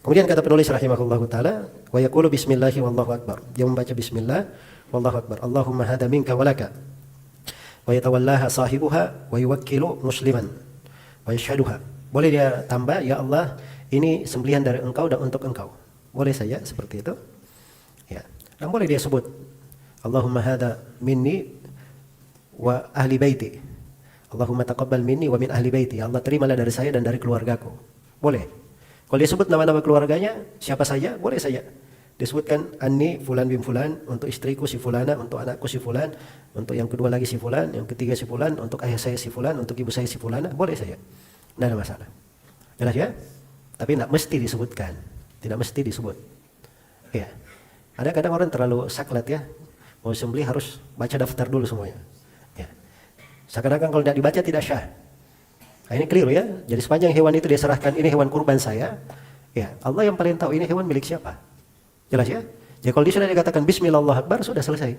Kemudian kata penulis rahimahullahu taala, wa yaqulu bismillahi wallahu akbar. Dia membaca bismillah wallahu akbar. Allahumma hadza minka walaka. Wa yatawallaha sahibuha wa yuwakkilu musliman wa yashhaduha. Boleh dia tambah, ya Allah, ini sembelihan dari engkau dan untuk engkau. Boleh saja seperti itu. Ya. Dan boleh dia sebut Allahumma hadza minni wa ahli baiti. Allahumma taqabbal minni wa min ahli baiti. Ya Allah, terimalah dari saya dan dari keluargaku. Boleh. Kalau dia sebut nama-nama keluarganya, siapa saja, boleh saja. Disebutkan anni fulan bin fulan, untuk istriku si fulana, untuk anakku si fulan, untuk yang kedua lagi si fulan, yang ketiga si fulan, untuk ayah saya si fulan, untuk ibu saya si fulana, boleh saja. Tidak ada masalah. Jelas ya? Tapi tidak mesti disebutkan. Tidak mesti disebut. Ya. Ada kadang orang terlalu saklat ya. Mau sembelih harus baca daftar dulu semuanya. Ya. Seakan-akan kalau tidak dibaca tidak syah. Nah, ini keliru ya. Jadi sepanjang hewan itu dia serahkan, ini hewan kurban saya. Ya, Allah yang paling tahu ini hewan milik siapa. Jelas ya? Jadi kalau dia sudah dikatakan Bismillah Allahu Akbar, sudah selesai.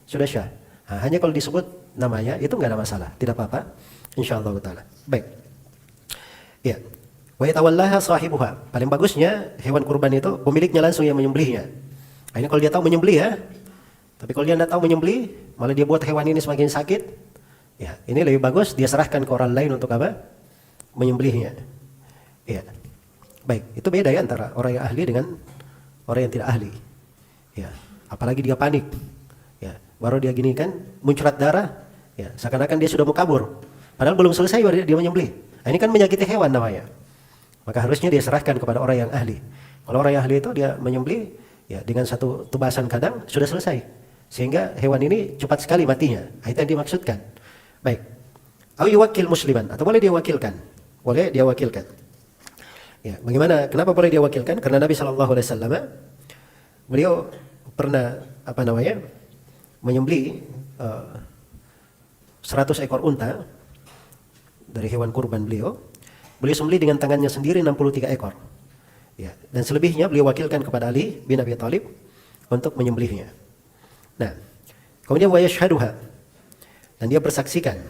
Sudah syah. Nah, hanya kalau disebut namanya, itu nggak ada masalah. Tidak apa-apa. InsyaAllah ta'ala. Baik. Ya. Wa yatawallaha sahibuha. Paling bagusnya hewan kurban itu pemiliknya langsung yang menyembelihnya. Nah, ini kalau dia tahu menyembelih ya. Tapi kalau dia tidak tahu menyembelih, malah dia buat hewan ini semakin sakit. Ya, ini lebih bagus dia serahkan ke orang lain untuk apa? Menyembelihnya. Ya. Baik, itu beda ya antara orang yang ahli dengan orang yang tidak ahli. Ya, apalagi dia panik. Ya, baru dia gini kan muncrat darah, ya, seakan-akan dia sudah mau kabur. Padahal belum selesai baru dia menyembelih. Nah, ini kan menyakiti hewan namanya. Maka harusnya dia serahkan kepada orang yang ahli. Kalau orang yang ahli itu dia menyembelih ya dengan satu tubasan kadang sudah selesai. Sehingga hewan ini cepat sekali matinya. Nah, itu yang dimaksudkan. Baik. Au yuwakkil musliman, atau boleh dia wakilkan. Boleh dia wakilkan. Ya, bagaimana? Kenapa boleh dia wakilkan? Karena Nabi SAW beliau pernah menyembelih 100 ekor unta dari hewan kurban beliau. Beliau sembelih dengan tangannya sendiri 63 ekor. Ya, dan selebihnya beliau wakilkan kepada Ali bin Abi Thalib untuk menyembelihnya. Nah, kemudian wa yashhaduha, dan dia bersaksikan.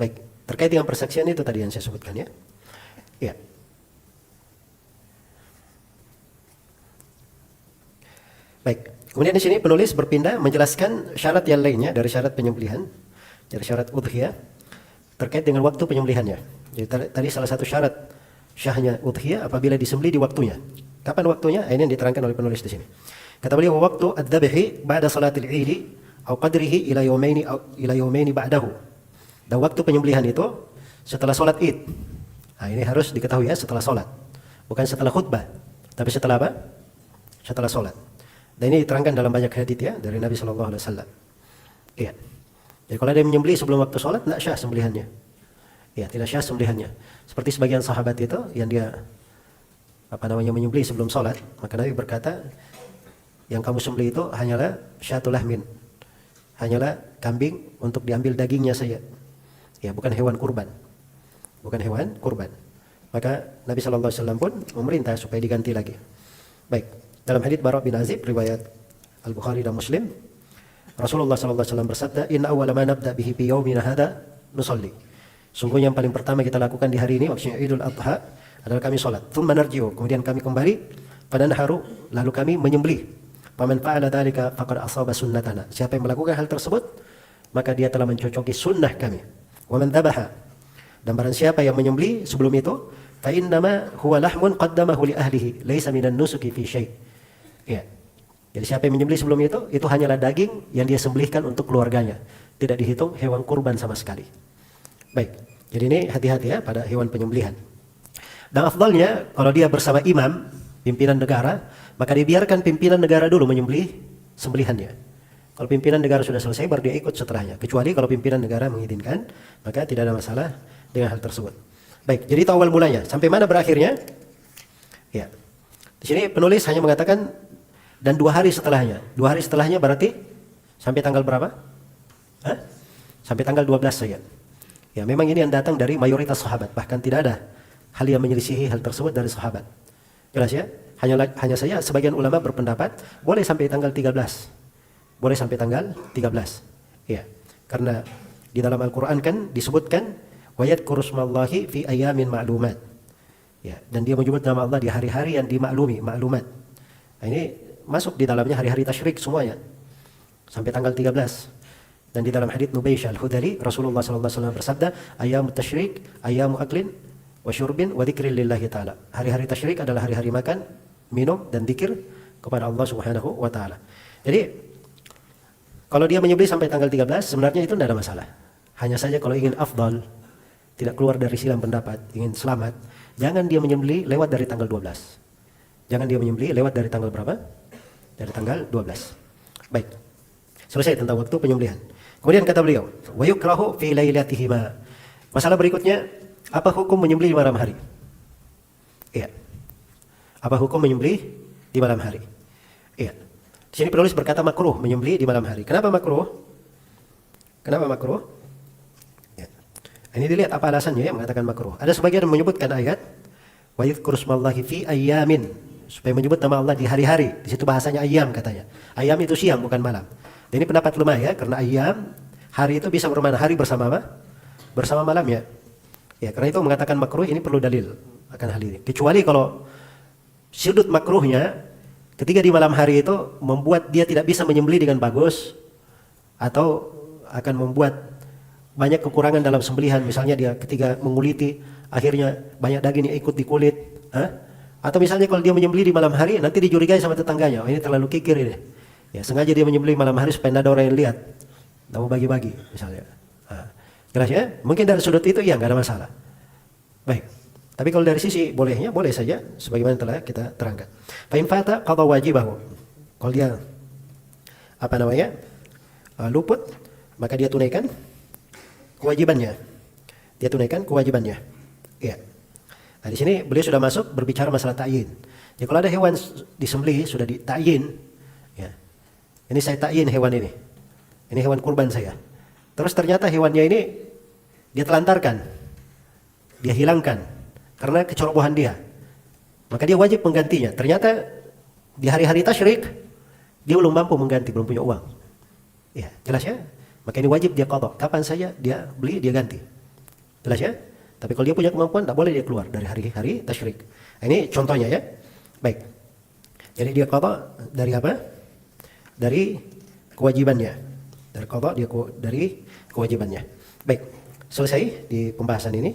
Baik, terkait dengan persaksian itu tadi yang saya sebutkan ya. Ya. Baik, kemudian di sini penulis berpindah menjelaskan syarat yang lainnya dari syarat penyembelihan, dari syarat udhiyah terkait dengan waktu penyembelihannya. Jadi tadi salah satu syarat syahnya udhiyah apabila disembelih di waktunya. Kapan waktunya? Ini yang diterangkan oleh penulis di sini. Kata beliau, waktu ad-dzabhi ba'da salatil 'id au qadrihi ila yaumaini ba'dahu. Dan waktu penyembelihan itu setelah salat Id. Nah, ini harus diketahui ya, setelah salat. Bukan setelah khutbah, tapi setelah apa? Setelah salat. Dan ini diterangkan dalam banyak hadits ya dari Nabi sallallahu alaihi wasallam. Iya. Jadi kalau ada yang menyembelih sebelum waktu salat, tidak syah sembelihannya. Ya, tidak syah sembelihannya. Seperti sebagian sahabat itu yang dia menyembelih sebelum salat, maka Nabi berkata, yang kamu sembelih itu hanyalah syatul lahmin. Hanyalah kambing untuk diambil dagingnya saja. Ya, bukan hewan kurban. Bukan hewan kurban. Maka Nabi sallallahu alaihi wasallam pun memerintah supaya diganti lagi. Baik, dalam hadits Bara' bin Azib riwayat Al-Bukhari dan Muslim, Rasulullah sallallahu alaihi wasallam bersabda, "Inna awwala ma nabda bihi fi yaumina hadza nusalli." Sungguh yang paling pertama kita lakukan di hari ini, maksudnya Idul Adha, adalah kami salat. Tsumma narji'u, kemudian kami kembali pada naharu, lalu kami menyembelih. Faman fa'ala dzalika faqad asaba sunnatana. Siapa yang melakukan hal tersebut, maka dia telah mencocoki sunnah kami. Wa man dzabaha, dan barang siapa yang menyembelih sebelum itu, fa innama huwa lahmun qaddamahu li ahlihi, laisa minan nusuki fi syai'. Ya. Jadi siapa yang menyembelih sebelum itu hanyalah daging yang dia sembelihkan untuk keluarganya. Tidak dihitung hewan kurban sama sekali. Baik. Jadi ini hati-hati ya pada hewan penyembelihan. Dan afdalnya kalau dia bersama imam, pimpinan negara, maka dibiarkan pimpinan negara dulu menyembelih sembelihannya. Kalau pimpinan negara sudah selesai, baru dia ikut setelahnya. Kecuali kalau pimpinan negara mengizinkan, maka tidak ada masalah dengan hal tersebut. Baik, jadi itu awal mulanya. Sampai mana berakhirnya? Ya. Di sini penulis hanya mengatakan dan 2 hari setelahnya. 2 hari setelahnya berarti sampai tanggal berapa? Sampai tanggal 12 saja. Ya, memang ini yang datang dari mayoritas sahabat. Bahkan tidak ada hal yang menyelisihi hal tersebut dari sahabat. Jelas ya? Hanya saja sebagian ulama berpendapat boleh sampai tanggal 13. Boleh sampai tanggal 13. Ya. Karena di dalam Al-Qur'an kan disebutkan wa yadhkuru smallahi fi ayamin ma'lumat. Ya, dan dia menyebut nama Allah di hari-hari yang dimaklumi, maklumat. Nah, ini masuk di dalamnya hari-hari tasyrik semuanya. Sampai tanggal 13. Dan di dalam hadits Nubaysh al-Hudali, Rasulullah SAW bersabda, "Ayyamut tasyrik, ayyamu aklin, wa syurbin, wa dzikrin lillahi ta'ala." Hari-hari tasyrik adalah hari-hari makan, minum, dan zikir kepada Allah Subhanahu wa Ta'ala. Jadi, kalau dia menyembelih sampai tanggal 13, sebenarnya itu tidak ada masalah. Hanya saja kalau ingin afdal, tidak keluar dari silang pendapat, ingin selamat, jangan dia menyembelih lewat dari tanggal 12. Jangan dia menyembelih lewat dari tanggal berapa? Dari tanggal 12. Baik. Selesai tentang waktu penyembelihan. Kemudian kata beliau, wa yukrahu fi lailatihima. Masalah berikutnya, apa hukum menyembelih di malam hari? Iya. Apa hukum menyembelih di malam hari? Iya. Di sini penulis berkata makruh menyembelih di malam hari. Kenapa makruh? Kenapa makruh? Ya. Ini dilihat apa alasannya yang mengatakan makruh. Ada sebagian yang menyebutkan ayat wa yadhkuru smallahi fi ayyamin, supaya menyebut nama Allah di hari-hari. Di situ bahasanya ayyam katanya. Ayyam itu siang bukan malam. Dan ini pendapat lemah ya, karena ayyam hari itu bisa bermakna hari bersama apa? Bersama malam ya. Ya, karena itu mengatakan makruh ini perlu dalil akan hal ini. Kecuali kalau sudut makruhnya ketika di malam hari itu membuat dia tidak bisa menyembelih dengan bagus, atau akan membuat banyak kekurangan dalam sembelihan. Misalnya dia ketika menguliti akhirnya banyak daging yang ikut di kulit, atau misalnya kalau dia menyembelih di malam hari nanti dicurigai sama tetangganya, oh, ini terlalu kikir ini. Ya, sengaja dia menyembelih malam hari supaya tidak ada orang yang lihat, tidak mau bagi-bagi misalnya. Jelas ya? Mungkin dari sudut itu ya nggak ada masalah. Baik. Tapi kalau dari sisi bolehnya, boleh saja, sebagaimana telah kita terangkan. Fa in fata qada wajibahu. Kalau dia luput, maka dia tunaikan kewajibannya. Dia tunaikan kewajibannya. Iya. Nah, di sini beliau sudah masuk berbicara masalah ta'yin. Jadi kalau ada hewan disembelih sudah ditakyin, ya. Ini saya takyin hewan ini. Ini hewan kurban saya. Terus ternyata hewannya ini dia telantarkan. Dia hilangkan karena kecerobohan dia. Maka dia wajib menggantinya. Ternyata di hari-hari tasyrik dia belum mampu mengganti, belum punya uang. Ya, jelas ya? Maka ini wajib dia qadha. Kapan saja dia beli, dia ganti. Jelas ya? Tapi kalau dia punya kemampuan, tidak boleh dia keluar dari hari-hari tasyrik. Ini contohnya ya. Baik. Jadi dia qadha dari apa? Dari kewajibannya. Dari qadha dia dari kewajibannya. Baik. Selesai di pembahasan ini.